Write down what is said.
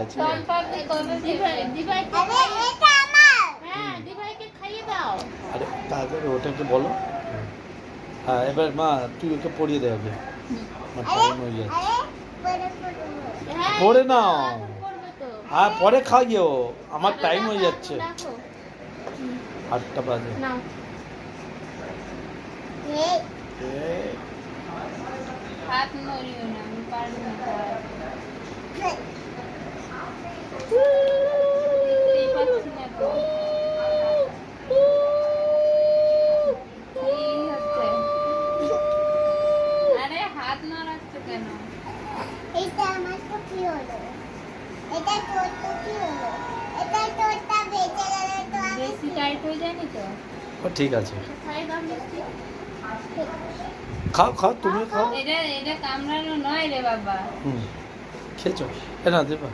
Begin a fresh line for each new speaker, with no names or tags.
আছে। আরে তাড়াতাড়ি ওটাকে বলো। হ্যাঁ এবার মা তুই ওকে পড়িয়ে দে আগে, আমার টাইম হয়ে যাচ্ছে। পড়ে নাও, হ্যাঁ পরে খাইও, আমার টাইম হয়ে যাচ্ছে, 8টা বাজে।
হাত নড়িও না, আমি পারবো না। দেখতেই পাচ্ছি না তো। কি হচ্ছে? আরে হাত নাড়াচ্ছ কেন?
এটা আমার তো কি হলো? এটা তোর তো কি হলো? এটা তোরটা বেঁচে গেলে তো আমি
বেশি টাইট হয়ে যায়নি তো?
ও ঠিক আছে,
খাই দাও মিষ্টি।
খাও খাও তুমি খাও।
এটা কামড়ানো নয় রে বাবা।
খেয়েছো? এ না দেবা।